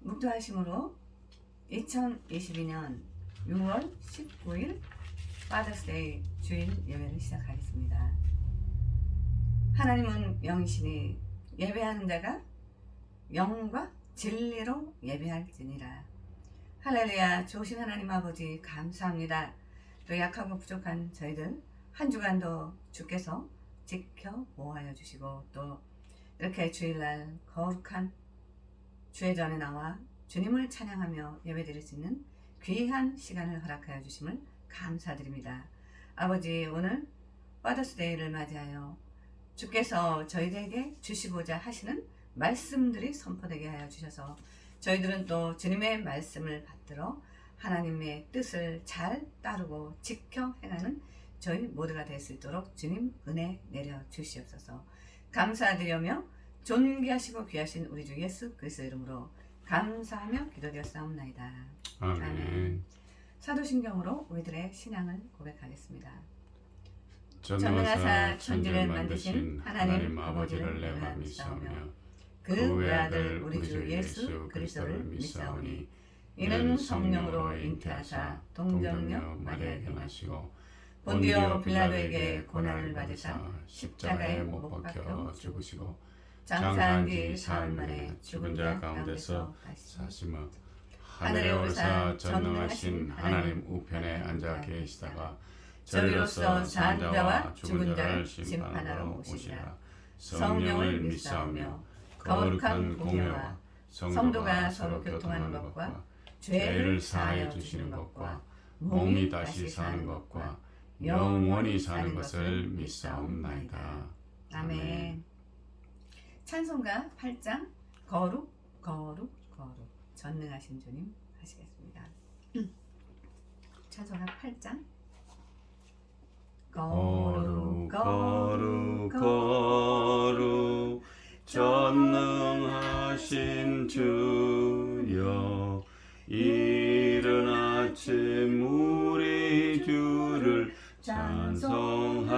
묵도하심으로 2022년 6월 19일 파더스데이 주일 예배를 시작하겠습니다. 하나님은 영이시니 예배하는 자가 영과 진리로 예배할지니라. 할렐루야. 좋으신 하나님 아버지 감사합니다. 또 약하고 부족한 저희들 한 주간도 주께서 지켜 보호하여 주시고 또 이렇게 주일날 거룩한 주의 전에 나와 주님을 찬양하며 예배드릴 수 있는 귀한 시간을 허락하여 주심을 감사드립니다. 아버지, 오늘 파더스데이를 맞이하여 주께서 저희들에게 주시고자 하시는 말씀들이 선포되게 하여 주셔서 저희들은 또 주님의 말씀을 받들어 하나님의 뜻을 잘 따르고 지켜 행하는 저희 모두가 될 수 있도록 주님 은혜 내려 주시옵소서. 감사드리며 존귀하시고 귀하신 우리 주 예수 그리스도 이름으로 감사하며 기도드렸사옵나이다. 아멘. 사도신경으로 우리들의 신앙을 고백하겠습니다. 전능하사 천지를 만드신 하나님 아버지를 내가 믿사오며 그 외아들 우리 주 예수 그리스도를 믿사오니 이는 성령으로 잉태하사 동정녀 마리아에게 나시고 본디오 빌라도에게 고난을 받으사 십자가에 못 박혀 죽으시고 장사한 지 사흘 만에 죽은 자 가운데서 사심어 하늘에 오르사 전능하신 하나님 우편에 앉아 계시다가 저리로서 산 자와 죽은 자를 심판하러 오시리라. 성령을 믿사오며 거룩한 공회와 성도가 서로 교통하는 것과 죄를 사하여 주시는 것과 몸이 다시 사는 것과 영원히 사는 것을 믿사옵나이다. 아멘. 찬송가 8장 거룩 거룩 거룩 전능하신 주님 하시겠습니다. 찬송가 8장 거룩 거룩 거룩 전능하신 주여 이른 아침 우리 주를 찬송합니다.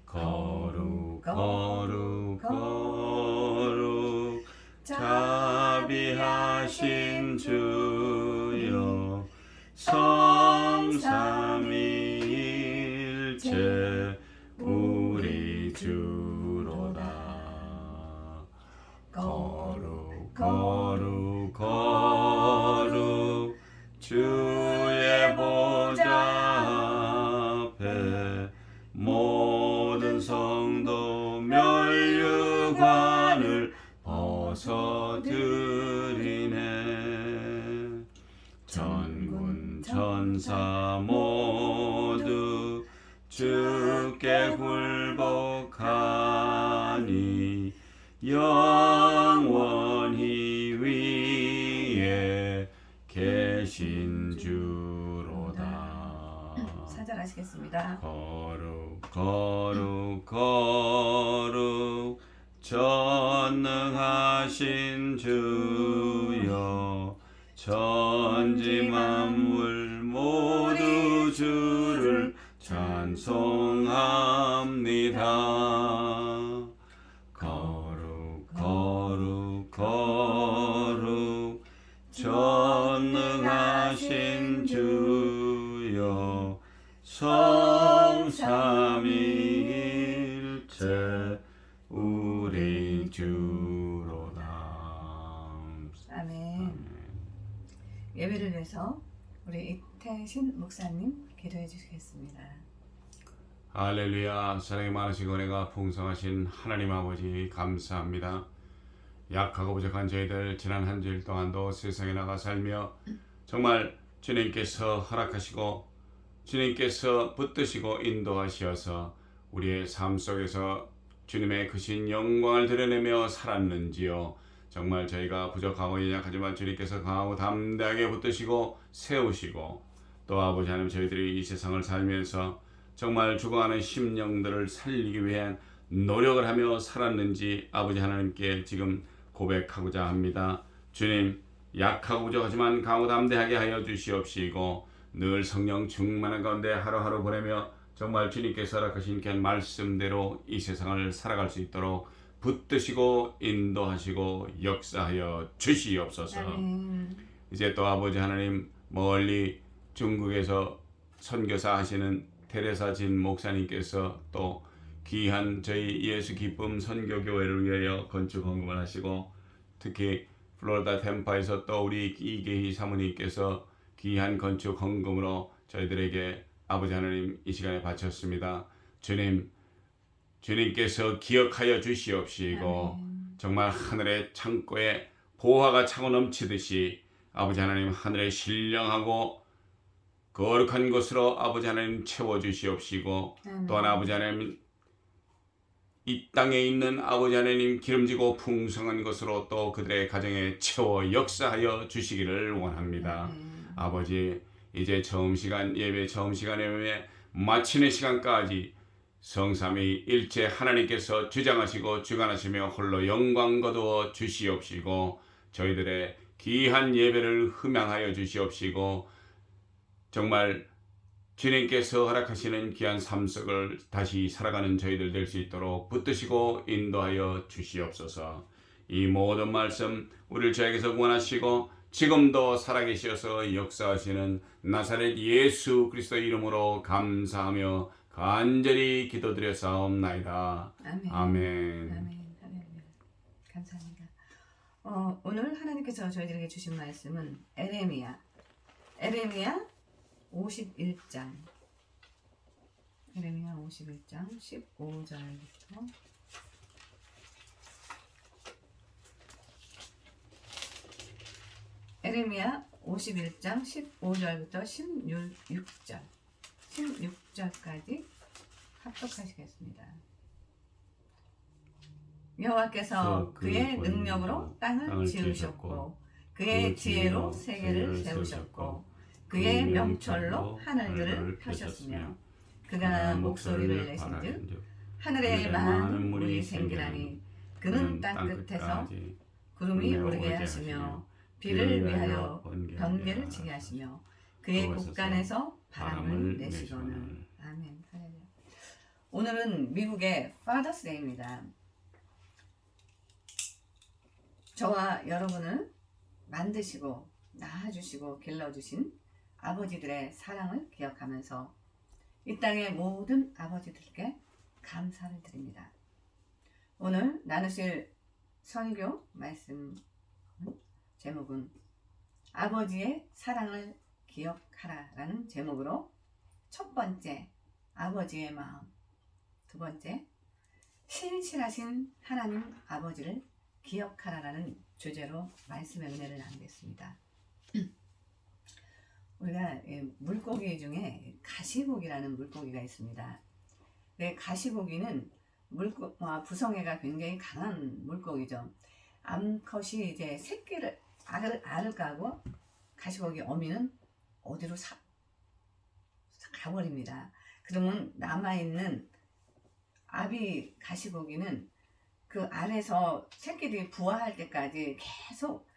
거룩 거룩 거룩 자비하신 주여 성삼위일체 우리 주로다. 거룩 거룩 거룩 주의 보좌 앞에 모든 성도 면류관을 벗어드리네. 전군 천사 모두 주께 굴복하니 영원히 위에 계신 주로다. 사절하시겠습니다. 거룩 거룩 거룩 전능하신 주여 천지 만물 모두 주를 찬송합니다. 거룩 거룩 거룩 전능하신 주여 성삼위일체 우리 주로다. 아멘. 예배를 위해서 우리 이태신 목사님 기도해 주시겠습니다. 할렐루야. 사랑이 많으시고 은혜가 풍성하신 하나님 아버지 감사합니다. 약하고 부족한 저희들 지난 한 주일 동안도 세상에 나가 살며 정말 주님께서 허락하시고 주님께서 붙드시고 인도하시어서 우리의 삶 속에서 주님의 크신 영광을 드러내며 살았는지요. 정말 저희가 부족하고 연약하지만 주님께서 강하고 담대하게 붙드시고 세우시고 또 아버지 하나님 저희들이 이 세상을 살면서 정말 죽어가는 심령들을 살리기 위한 노력을 하며 살았는지 아버지 하나님께 지금 고백하고자 합니다. 주님, 약하고 부족하지만 강하고 담대하게 하여 주시옵시고 늘 성령 충만한 가운데 하루하루 보내며 정말 주님께서 허락하신 그 말씀대로 이 세상을 살아갈 수 있도록 붙드시고 인도하시고 역사하여 주시옵소서. 아멘. 이제 또 아버지 하나님 멀리 중국에서 선교사 하시는 테레사 진 목사님께서 또 귀한 저희 예수 기쁨 선교교회를 위하여 건축 헌금을 하시고 특히 플로리다 템파에서 또 우리 이계희 사모님께서 귀한 건축 헌금으로 저희들에게 아버지 하나님 이 시간에 바쳤습니다. 주님께서 기억하여 주시옵시고 아멘. 정말 하늘의 창고에 보화가 차고 넘치듯이 아버지 하나님 하늘에 신령하고 거룩한 것으로 아버지 하나님 채워주시옵시고 또한 아버지 하나님 이 땅에 있는 아버지 하나님 기름지고 풍성한 것으로 또 그들의 가정에 채워 역사하여 주시기를 원합니다. 아버지 이제 예배 처음 시간에 마치는 시간까지 성삼위 일체 하나님께서 주장하시고 주관하시며 홀로 영광 거두어 주시옵시고 저희들의 귀한 예배를 흠양하여 주시옵시고 정말 주님께서 허락하시는 귀한 삶 속을 다시 살아가는 저희들 될 수 있도록 붙드시고 인도하여 주시옵소서. 이 모든 말씀 우리를 저에게서 구원하시고 지금도 살아계셔서 역사하시는 나사렛 예수 그리스도의 이름으로 감사하며 간절히 기도드렸사옵나이다. 아멘. 아멘. 아멘. 할렐루야. 감사합니다. 오늘 하나님께서 저희들에게 주신 말씀은 에레미야 51장 에레미야 51장 15절부터 에레미야 51장 15절부터 16절까지 합독하시겠습니다. 여호와께서 그의 능력으로 땅을 지으셨고 그의 지혜로 세계를 세우셨고 그의 명철로 하늘들을 펴셨으며 그가 목소리를 내신즉 하늘에 많은 물이 생기나니 그는 땅 끝에서 구름이 오르게 하시며 비를 위하여 번개를 치게 하시며 그의 곳간에서 바람을 내시거늘. 아멘. 할렐루야. 오늘은 미국의 파더스 데이입니다. 저와 여러분을 만드시고 낳아주시고 길러주신 아버지들의 사랑을 기억하면서 이 땅의 모든 아버지들께 감사를 드립니다. 오늘 나누실 선교 말씀 제목은 아버지의 사랑을 기억하라라는 제목으로 첫 번째 아버지의 마음, 두 번째 신실하신 하나님 아버지를 기억하라라는 주제로 말씀의 은혜를 나누겠습니다. 우리가 물고기 중에 가시고기라는 물고기가 있습니다. 가시고기는 부성애가 굉장히 강한 물고기죠. 암컷이 이제 새끼를 알을 까고 가시고기 어미는 어디로 가버립니다. 그러면 남아있는 아비 가시고기는 그 알에서 새끼들이 부화할 때까지 계속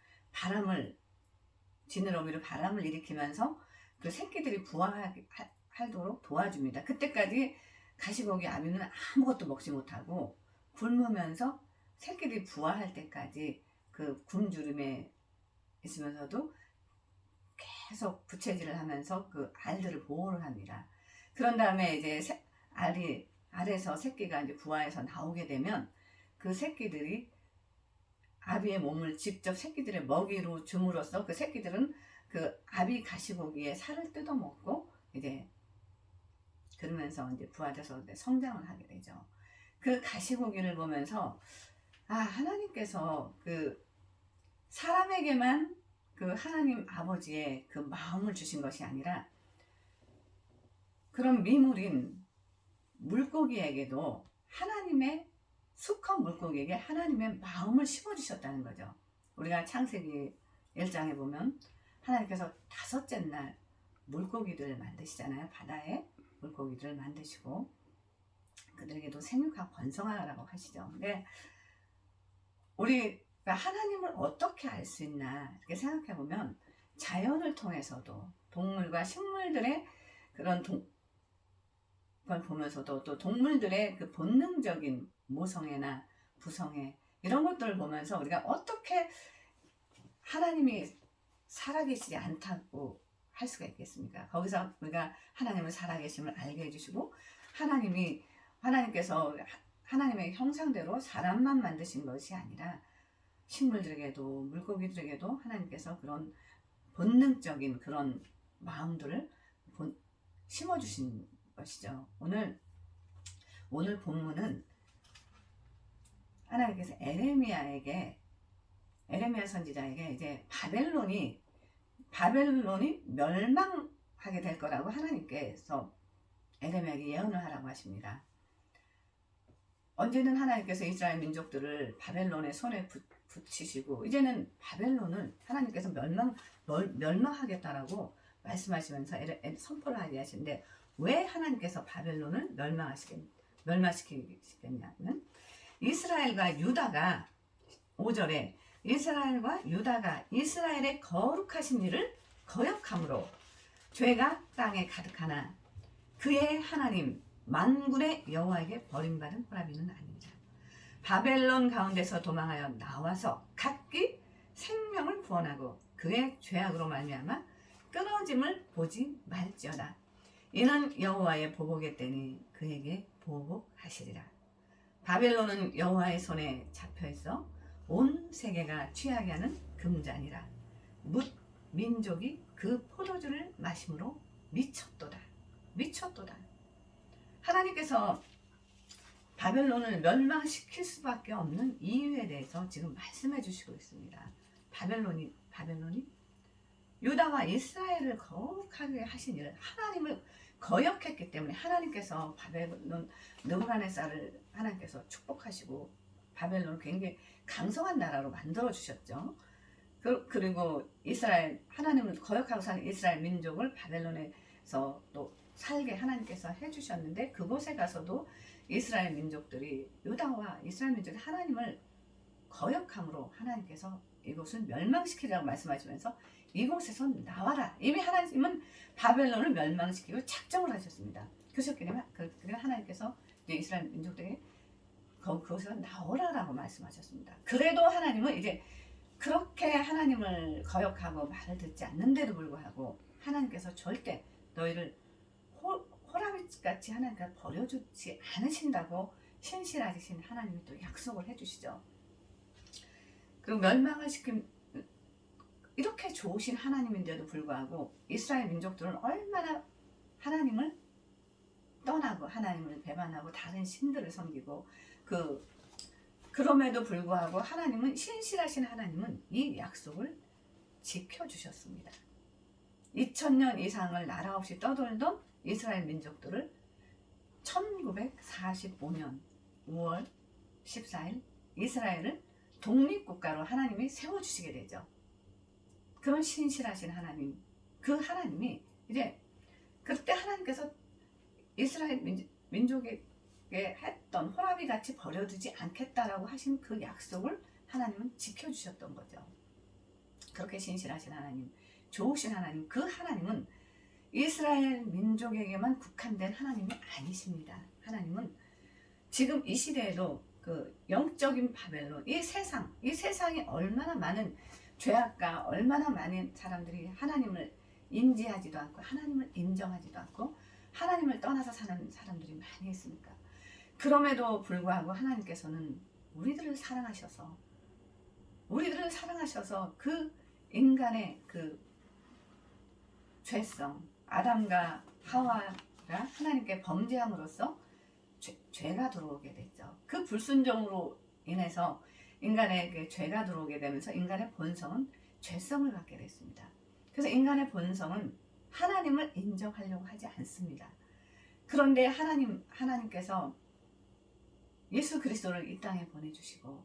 지느러미로 바람을 일으키면서 그 새끼들이 부화하도록 도와줍니다. 그때까지 가시고기 아비는 아무것도 먹지 못하고 굶으면서 새끼들이 부화할 때까지 그 굶주림에 있으면서도 계속 부채질을 하면서 그 알들을 보호를 합니다. 그런 다음에 이제 알에서 새끼가 이제 부화해서 나오게 되면 그 새끼들이 아비의 몸을 직접 새끼들의 먹이로 줌으로써 그 새끼들은 그 아비 가시고기의 살을 뜯어먹고 이제 그러면서 이제 부화돼서 이제 성장을 하게 되죠. 그 가시고기를 보면서 하나님께서 그 사람에게만 그 하나님 아버지의 그 마음을 주신 것이 아니라 그런 미물인 물고기에게도 하나님의 수컷 물고기에게 하나님의 마음을 심어주셨다는 거죠. 우리가 창세기 1장에 보면 하나님께서 5째 날 물고기들을 만드시잖아요. 바다에 물고기들을 만드시고 그들에게도 생육하고 번성하라고 하시죠. 근데 우리가 하나님을 어떻게 알 수 있나 이렇게 생각해 보면 자연을 통해서도 동물과 식물들의 그런 걸 보면서도 또 동물들의 그 본능적인 모성애나 부성애 이런 것들을 보면서 우리가 어떻게 하나님이 살아계시지 않다고 할 수가 있겠습니까? 거기서 우리가 하나님을 살아계심을 알게 해주시고 하나님께서 하나님의 형상대로 사람만 만드신 것이 아니라 식물들에게도 물고기들에게도 하나님께서 그런 본능적인 그런 마음들을 심어주신 것이죠. 오늘 본문은 하나님께서 에레미야 선지자에게 이제 바벨론이 멸망하게 될 거라고 하나님께서 에레미야에게 예언을 하라고 하십니다. 언제는 하나님께서 이스라엘 민족들을 바벨론의 손에 붙이시고 이제는 바벨론을 하나님께서 멸망하겠다라고 말씀하시면서 선포를 하게 하시는데 왜 하나님께서 바벨론을 멸망시키겠냐면 이스라엘과 유다가 5절에 이스라엘과 유다가 이스라엘의 거룩하신 일을 거역함으로 죄가 땅에 가득하나 그의 하나님 만군의 여호와에게 버림받은 호라비는 아니니라. 바벨론 가운데서 도망하여 나와서 각기 생명을 구원하고 그의 죄악으로 말미암아 끊어짐을 보지 말지어다. 이는 여호와의 보복의 때니 그에게 보복하시리라. 바벨론은 여호와의 손에 잡혀있어 온 세계가 취하게 하는 금잔이라. 뭇 민족이 그 포도주를 마심으로 미쳤도다. 하나님께서 바벨론을 멸망시킬 수밖에 없는 이유에 대해서 지금 말씀해 주시고 있습니다. 바벨론이 유다와 이스라엘을 거룩하게 하신 일을 하나님을 거역했기 때문에 하나님께서 바벨론 느부갓네살을 하나님께서 축복하시고 바벨론을 굉장히 강성한 나라로 만들어 주셨죠. 그리고 하나님을 거역하고 사는 이스라엘 민족을 바벨론에서 또 살게 하나님께서 해주셨는데 그곳에 가서도 이스라엘 민족들이 유다와 이스라엘 민족이 하나님을 거역함으로 하나님께서 이곳을 멸망시키라고 말씀하시면서 이곳에서 나와라. 이미 하나님은 바벨론을 멸망시키고 작정을 하셨습니다. 그러셨기 때문에 하나님께서 이스라엘 민족들에게 그곳에서 나오라라고 말씀하셨습니다. 그래도 하나님은 이제 그렇게 하나님을 거역하고 말을 듣지 않는데도 불구하고 하나님께서 절대 너희를 호라비같이 하나님께서 버려주지 않으신다고 신실하신 하나님이 또 약속을 해주시죠. 그리고 멸망을 시킨 이렇게 좋으신 하나님인데도 불구하고 이스라엘 민족들은 얼마나 하나님을 떠나고 하나님을 배반하고 다른 신들을 섬기고 그럼에도 불구하고 하나님은 신실하신 하나님은 이 약속을 지켜주셨습니다. 2000년 이상을 나라 없이 떠돌던 이스라엘 민족들을 1945년 5월 14일 이스라엘을 독립국가로 하나님이 세워주시게 되죠. 그런 신실하신 하나님, 그 하나님이 이제 그때 하나님께서 이스라엘 민족에게 했던 호라비 같이 버려두지 않겠다라고 하신 그 약속을 하나님은 지켜주셨던 거죠. 그렇게 신실하신 하나님, 좋으신 하나님, 그 하나님은 이스라엘 민족에게만 국한된 하나님이 아니십니다. 하나님은 지금 이 시대에도 그 영적인 바벨론, 이 세상이 얼마나 많은 죄악과 얼마나 많은 사람들이 하나님을 인지하지도 않고 하나님을 인정하지도 않고 하나님을 떠나서 사는 사람들이 많이 있습니까? 그럼에도 불구하고 하나님께서는 우리들을 사랑하셔서 그 인간의 그 죄성, 아담과 하와가 하나님께 범죄함으로써 죄가 들어오게 됐죠. 그 불순종으로 인해서 인간에게 죄가 들어오게 되면서 인간의 본성은 죄성을 갖게 됐습니다. 그래서 인간의 본성은 하나님을 인정하려고 하지 않습니다. 그런데 하나님께서 예수 그리스도를 이 땅에 보내주시고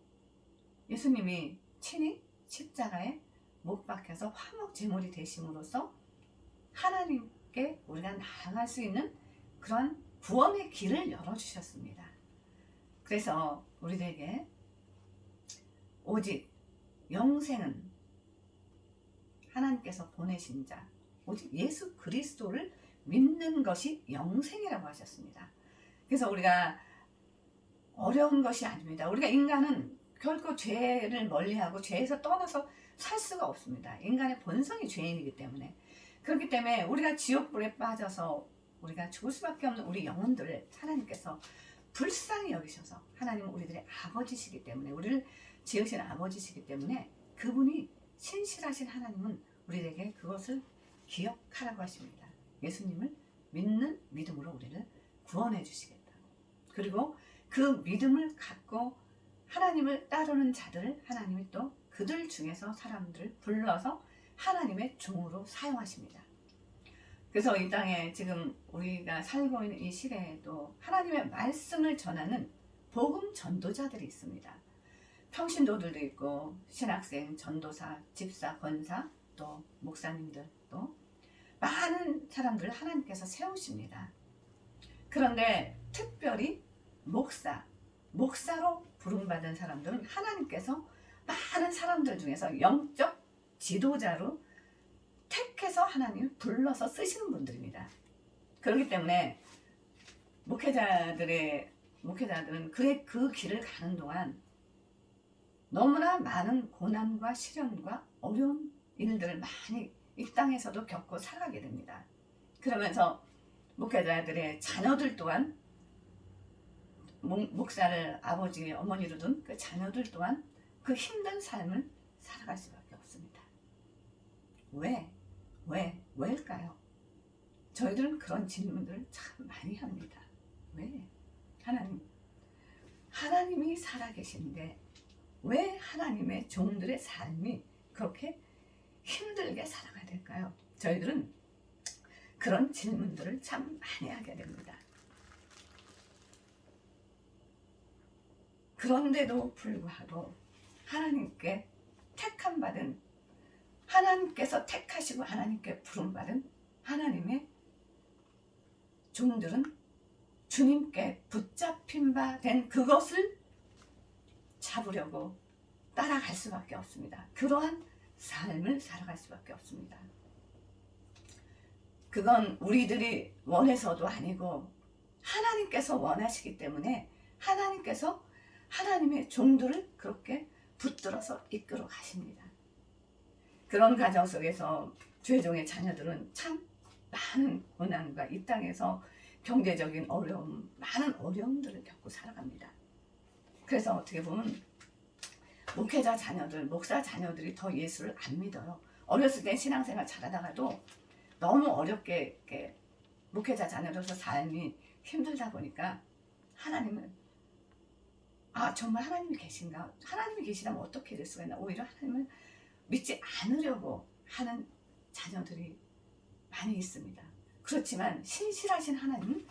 예수님이 친히 십자가에 못 박혀서 화목 제물이 되심으로써 하나님께 우리가 나아갈 수 있는 그런 구원의 길을 열어주셨습니다. 그래서 우리들에게 오직 영생은 하나님께서 보내신 자, 오직 예수 그리스도를 믿는 것이 영생이라고 하셨습니다. 그래서 우리가 어려운 것이 아닙니다. 우리가 인간은 결코 죄를 멀리하고 죄에서 떠나서 살 수가 없습니다. 인간의 본성이 죄인이기 때문에. 그렇기 때문에 우리가 지옥불에 빠져서 우리가 죽을 수밖에 없는 우리 영혼들을 하나님께서 불쌍히 여기셔서, 하나님은 우리들의 아버지시기 때문에, 우리를 지으신 아버지시기 때문에 그분이 신실하신 하나님은 우리에게 그것을 기억하라고 하십니다. 예수님을 믿는 믿음으로 우리를 구원해 주시겠다. 그리고 그 믿음을 갖고 하나님을 따르는 자들을 하나님이 또 그들 중에서 사람들을 불러서 하나님의 종으로 사용하십니다. 그래서 이 땅에 지금 우리가 살고 있는 이 시대에도 하나님의 말씀을 전하는 복음 전도자들이 있습니다. 평신도들도 있고 신학생, 전도사, 집사, 권사, 또 목사님들, 또 많은 사람들을 하나님께서 세우십니다. 그런데 특별히 목사로 부름받은 사람들은 하나님께서 많은 사람들 중에서 영적 지도자로 택해서 하나님이 불러서 쓰시는 분들입니다. 그렇기 때문에 목회자들은 그 길을 가는 동안 너무나 많은 고난과 시련과 어려운 일들을 많이 이 땅에서도 겪고 살아가게 됩니다. 그러면서 목회자들의 자녀들 또한, 목사를 아버지, 어머니로 둔 그 자녀들 또한 그 힘든 삶을 살아갈 수밖에 없습니다. 왜일까요? 저희들은 그런 질문들을 참 많이 합니다. 왜? 하나님이 살아계신데 왜 하나님의 종들의 삶이 그렇게 힘들게 살아가야 될까요? 저희들은 그런 질문들을 참 많이 하게 됩니다. 그런데도 불구하고 하나님께 택함받은, 하나님께서 택하시고 하나님께 부름받은 하나님의 종들은 주님께 붙잡힌 바 된 그것을 잡으려고 따라갈 수밖에 없습니다. 그러한 삶을 살아갈 수밖에 없습니다. 그건 우리들이 원해서도 아니고 하나님께서 원하시기 때문에 하나님께서 하나님의 종들을 그렇게 붙들어서 이끌어 가십니다. 그런 가정 속에서 죄종의 자녀들은 참 많은 고난과 이 땅에서 경제적인 어려움, 많은 어려움들을 겪고 살아갑니다. 그래서 어떻게 보면 목회자 자녀들, 목사 자녀들이 더 예수를 안 믿어요. 어렸을 때 신앙생활 잘하다가도 너무 어렵게 이렇게 목회자 자녀로서 삶이 힘들다 보니까 하나님을, 정말 하나님이 계신가? 하나님이 계시다면 어떻게 될 수가 있나? 오히려 하나님을 믿지 않으려고 하는 자녀들이 많이 있습니다. 그렇지만 신실하신 하나님은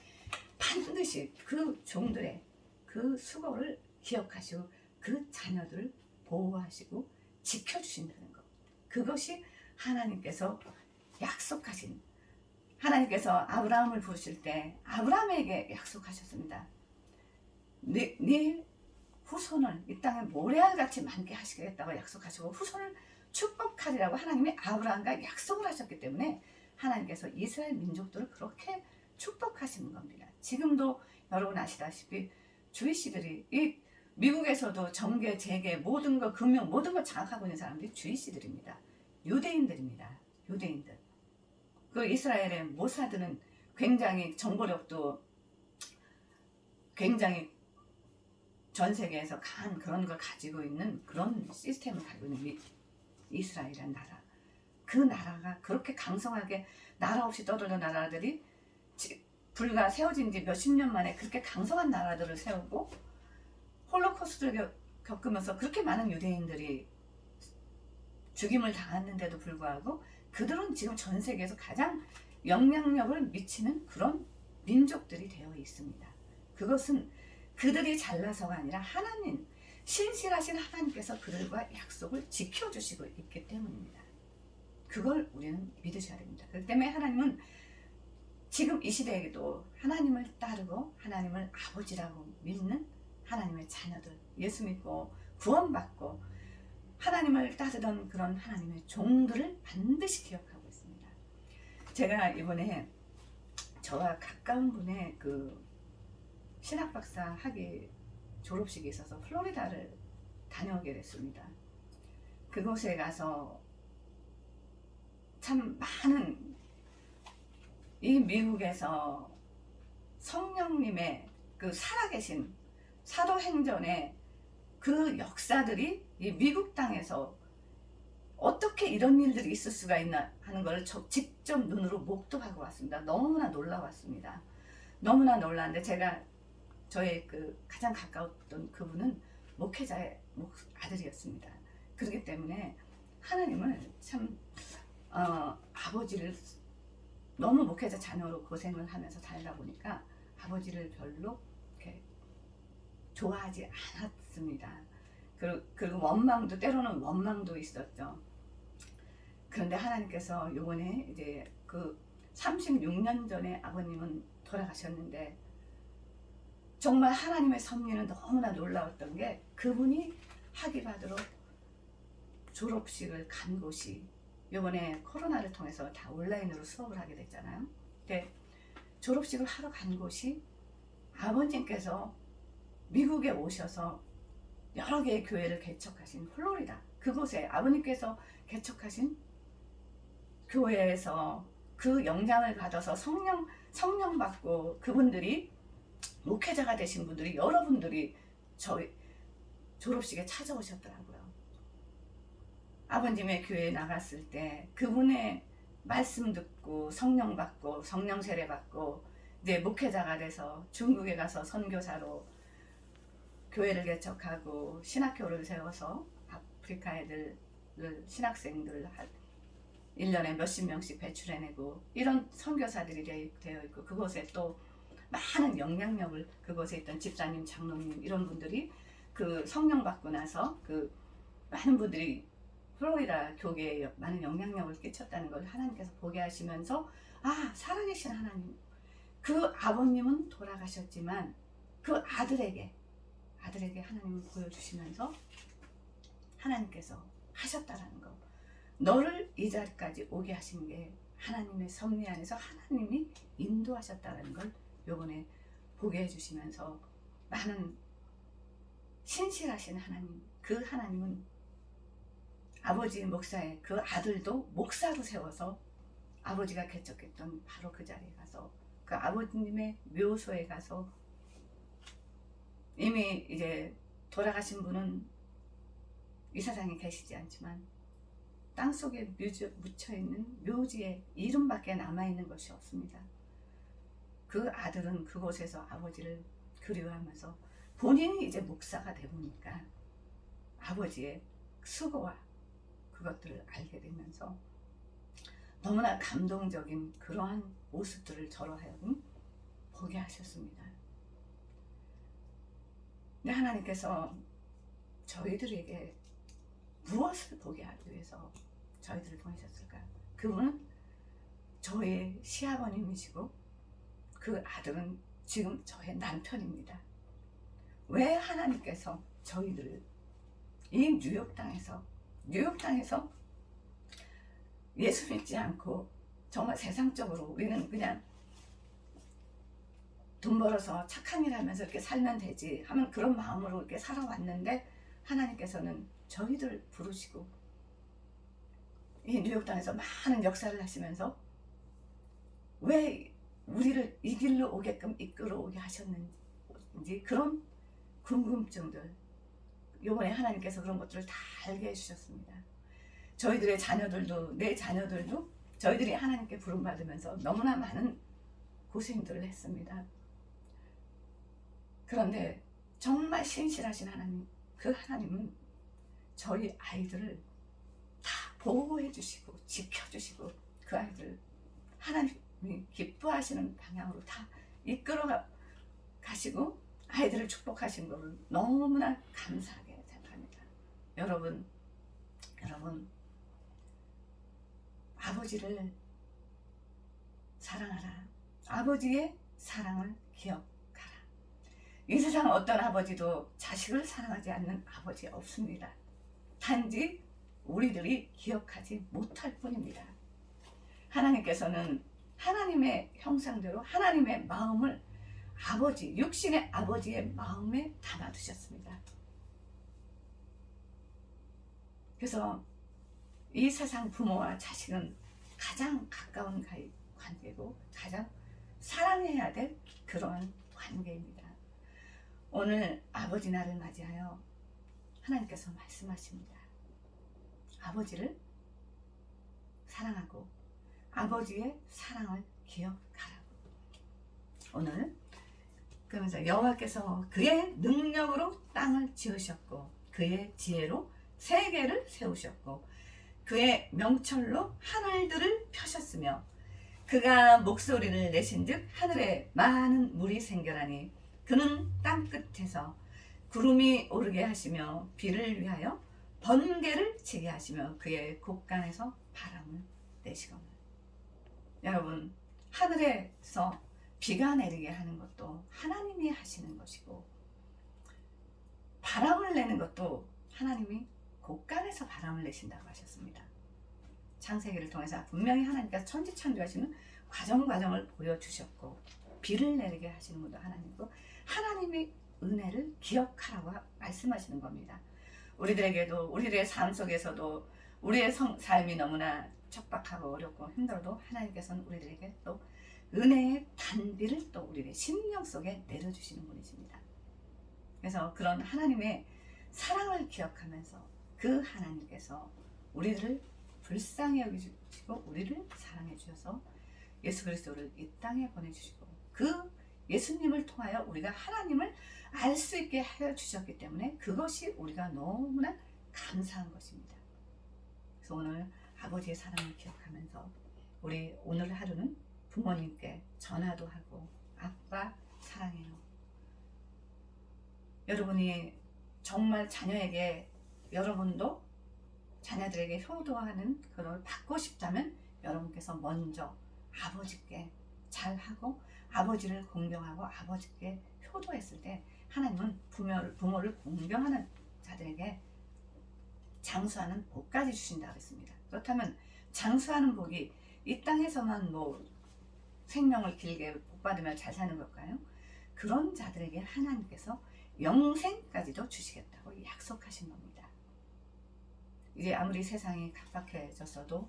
반드시 그 종들의 그 수고를 기억하시고 그 자녀들을 보호하시고 지켜주신다는 것. 그것이 하나님께서 약속하신, 하나님께서 아브라함을 부르실 때 아브라함에게 약속하셨습니다. 네 후손을 이 땅에 모래알같이 많게 하시겠다고 약속하시고 후손을 축복하리라고 하나님이 아브라함과 약속을 하셨기 때문에 하나님께서 이스라엘 민족들을 그렇게 축복하시는 겁니다. 지금도 여러분 아시다시피 주이씨들이, 이 미국에서도 정계, 재계, 모든 거, 금융, 모든 걸 장악하고 있는 사람들이 주이씨들입니다. 유대인들입니다. 유대인들. 그 이스라엘의 모사드는 굉장히 정보력도 굉장히 전 세계에서 강한 그런 걸 가지고 있는 그런 시스템을 가지고 있는 이스라엘이라는 나라. 그 나라가 그렇게 강성하게 나라 없이 떠돌던 나라들이 불과 세워진 지 몇십 년 만에 그렇게 강성한 나라들을 세우고 홀로코스트를 겪으면서 그렇게 많은 유대인들이 죽임을 당했는데도 불구하고 그들은 지금 전 세계에서 가장 영향력을 미치는 그런 민족들이 되어 있습니다. 그것은 그들이 잘나서가 아니라 하나님, 신실하신 하나님께서 그들과 약속을 지켜주시고 있기 때문입니다. 그걸 우리는 믿으셔야 됩니다. 그렇기 때문에 하나님은 지금 이 시대에도 하나님을 따르고 하나님을 아버지라고 믿는 하나님의 자녀들, 예수 믿고 구원받고 하나님을 따르던 그런 하나님의 종들을 반드시 기억하고 있습니다. 제가 이번에 저와 가까운 분의 그 신학박사 학위 졸업식이 있어서 플로리다를 다녀오게 됐습니다. 그곳에 가서 참 많은 이 미국에서 성령님의 그 살아계신 사도행전의 그 역사들이 이 미국 땅에서 어떻게 이런 일들이 있을 수가 있나 하는 걸 직접 눈으로 목도하고 왔습니다. 너무나 놀라웠습니다. 너무나 놀랐는데 제가 저의 그 가장 가까웠던 그분은 목회자의 아들이었습니다. 그렇기 때문에 하나님을 참 아버지를 너무 목회자 자녀로 고생을 하면서 살다 보니까 아버지를 별로 이렇게 좋아하지 않았습니다. 그리고 원망도 때로는 원망도 있었죠. 그런데 하나님께서 요번에 이제 그 36년 전에 아버님은 돌아가셨는데 정말 하나님의 섭리는 너무나 놀라웠던 게 그분이 학위 받으러 졸업식을 간 곳이 요번에 코로나를 통해서 다 온라인으로 수업을 하게 됐잖아요. 근데 졸업식을 하러 간 곳이 아버님께서 미국에 오셔서 여러 개의 교회를 개척하신 플로리다 그곳에 아버님께서 개척하신 교회에서 그 영향을 받아서 성령 받고 그분들이 목회자가 되신 분들이 여러분들이 저희 졸업식에 찾아오셨더라고요. 아버님의 교회에 나갔을 때 그분의 말씀 듣고 성령 받고 성령 세례 받고 이제 목회자가 돼서 중국에 가서 선교사로 교회를 개척하고 신학교를 세워서 아프리카 애들을 신학생들을 1년에 몇십 명씩 배출해내고 이런 선교사들이 되어 있고 그곳에 또 많은 영향력을 그곳에 있던 집사님, 장로님 이런 분들이 그 성령 받고 나서 그 많은 분들이 플로리다 교계에 많은 영향력을 끼쳤다는 걸 하나님께서 보게 하시면서 아 살아계신 하나님 그 아버님은 돌아가셨지만 그 아들에게 하나님을 보여주시면서 하나님께서 하셨다라는 거 너를 이 자리까지 오게 하신 게 하나님의 섭리 안에서 하나님이 인도하셨다는 걸 요번에 보게 해주시면서 많은 신실하신 하나님 그 하나님은 아버지 목사의 그 아들도 목사로 세워서 아버지가 개척했던 바로 그 자리에 가서 그 아버님의 묘소에 가서 이미 이제 돌아가신 분은 이 세상에 계시지 않지만 땅속에 묻혀있는 묘지에 이름밖에 남아있는 것이 없습니다. 그 아들은 그곳에서 아버지를 그리워하면서 본인이 이제 목사가 되보니까 아버지의 수고와 그것들을 알게 되면서 너무나 감동적인 그러한 모습들을 저로 하여금 보게 하셨습니다. 근데 하나님께서 저희들에게 무엇을 보게 하기 위해서 저희들을 보내셨을까? 그분은 저의 시아버님이시고 그 아들은 지금 저의 남편입니다. 왜 하나님께서 저희들을 이 뉴욕 땅에서 예수 믿지 않고 정말 세상적으로 우리는 그냥 돈 벌어서 착한 일 하면서 이렇게 살면 되지 하면 그런 마음으로 이렇게 살아왔는데 하나님께서는 저희들 부르시고 이 뉴욕 땅에서 많은 역사를 하시면서 왜 우리를 이 길로 오게끔 이끌어오게 하셨는지 그런 궁금증들 요번에 하나님께서 그런 것들을 다 알게 해주셨습니다. 저희들의 자녀들도 내 자녀들도 저희들이 하나님께 부름받으면서 너무나 많은 고생들을 했습니다. 그런데 정말 신실하신 하나님 그 하나님은 저희 아이들을 다 보호해 주시고 지켜주시고 그 아이들 하나님이 기뻐하시는 방향으로 다 이끌어 가시고 아이들을 축복하신 것을 너무나 감사하게 생각합니다. 여러분 아버지를 사랑하라. 아버지의 사랑을 기억하라. 이 세상 어떤 아버지도 자식을 사랑하지 않는 아버지 없습니다. 단지 우리들이 기억하지 못할 뿐입니다. 하나님께서는 하나님의 형상대로 하나님의 마음을 아버지, 육신의 아버지의 마음에 담아두셨습니다. 그래서 이 세상 부모와 자식은 가장 가까운 관계고 가장 사랑해야 될 그러한 관계입니다. 오늘 아버지 날을 맞이하여 하나님께서 말씀하십니다. 아버지를 사랑하고 아버지의 사랑을 기억하라고. 오늘 그러면서 여호와께서 그의 능력으로 땅을 지으셨고 그의 지혜로 세계를 세우셨고 그의 명철로 하늘들을 펴셨으며 그가 목소리를 내신즉 하늘에 많은 물이 생겨나니 그는 땅 끝에서 구름이 오르게 하시며 비를 위하여 번개를 치게 하시며 그의 곳간에서 바람을 내시거늘. 여러분, 하늘에서 비가 내리게 하는 것도 하나님이 하시는 것이고 바람을 내는 것도 하나님이 곳간에서 바람을 내신다고 하셨습니다. 창세기를 통해서 분명히 하나님께서 천지창조하시는 과정을 보여주셨고 비를 내리게 하시는 것도 하나님이고 하나님의 은혜를 기억하라고 말씀하시는 겁니다. 우리들에게도 우리들의 삶 속에서도 우리의 삶이 너무나 척박하고 어렵고 힘들어도 하나님께서는 우리들에게 또 은혜의 단비를 또 우리의 심령 속에 내려주시는 분이십니다. 그래서 그런 하나님의 사랑을 기억하면서 그 하나님께서 우리를 불쌍히 여기시고 우리를 사랑해 주셔서 예수 그리스도를 이 땅에 보내주시고 그 예수님을 통하여 우리가 하나님을 알 수 있게 하여 주셨기 때문에 그것이 우리가 너무나 감사한 것입니다. 그래서 오늘 아버지의 사랑을 기억하면서 우리 오늘 하루는 부모님께 전화도 하고 아빠 사랑해요. 여러분이 정말 자녀에게 여러분도 자녀들에게 효도하는 그걸 받고 싶다면 여러분께서 먼저 아버지께 잘하고 아버지를 공경하고 아버지께 효도했을 때 하나님은 부모를 공경하는 자들에게 장수하는 복까지 주신다고 했습니다. 그렇다면 장수하는 복이 이 땅에서만 생명을 길게 복받으며 잘 사는 걸까요? 그런 자들에게 하나님께서 영생까지도 주시겠다고 약속하신 겁니다. 이제 아무리 세상이 각박해졌어도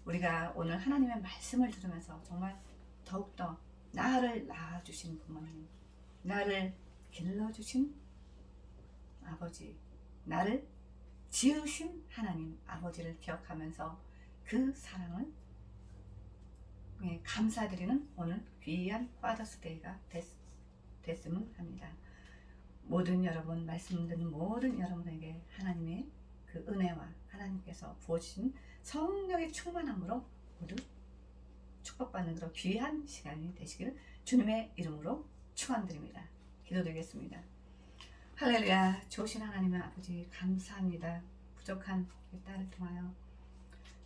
우리가 오늘 하나님의 말씀을 들으면서 정말 더욱더 나를 낳아주신 부모님, 나를 길러주신 아버지, 나를 지으신 하나님 아버지를 기억하면서 그 사랑을 감사드리는 오늘 귀한 파더스데이가 됐으면 합니다. 모든 여러분, 말씀 듣는 모든 여러분에게 하나님의 그 은혜와 하나님께서 부어주신 성령의 충만함으로 모두 축복받는 그런 귀한 시간이 되시기를 주님의 이름으로 축원드립니다. 기도드리겠습니다. 할렐루야. 좋으신 하나님의 아버지 감사합니다. 부족한 이 딸을 통하여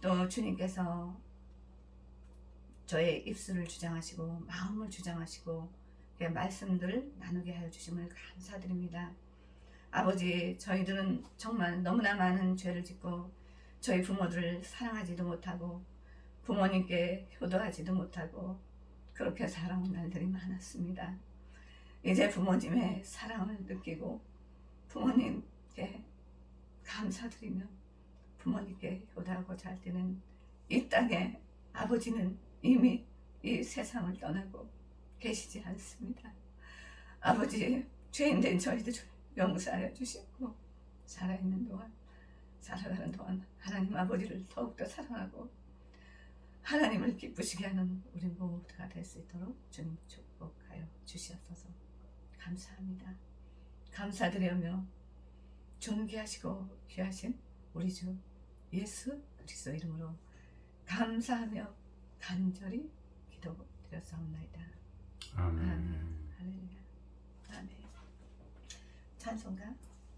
또 주님께서 저의 입술을 주장하시고 마음을 주장하시고 말씀들을 나누게 하여 주심을 감사드립니다. 아버지, 저희들은 정말 너무나 많은 죄를 짓고 저희 부모들을 사랑하지도 못하고 부모님께 효도하지도 못하고 그렇게 살아온 날들이 많았습니다. 이제 부모님의 사랑을 느끼고 부모님께 감사드리며 부모님께 효도하고 잘 때는 이 땅에 아버지는 이미 이 세상을 떠나고 계시지 않습니다. 아버지, 죄인된 저희들 용서하여 주시고 살아있는 동안 살아가는 동안 하나님 아버지를 더욱더 사랑하고 하나님을 기쁘시게 하는 우리 모두가 될 수 있도록 주님 축복하여 주시옵소서. 감사합니다. 감사드리며 존귀하시고 귀하신 우리 주 예수 그리스도 이름으로 감사하며 간절히 기도드렸사옵나이다. 아멘. 할렐루야. 아멘. 찬송가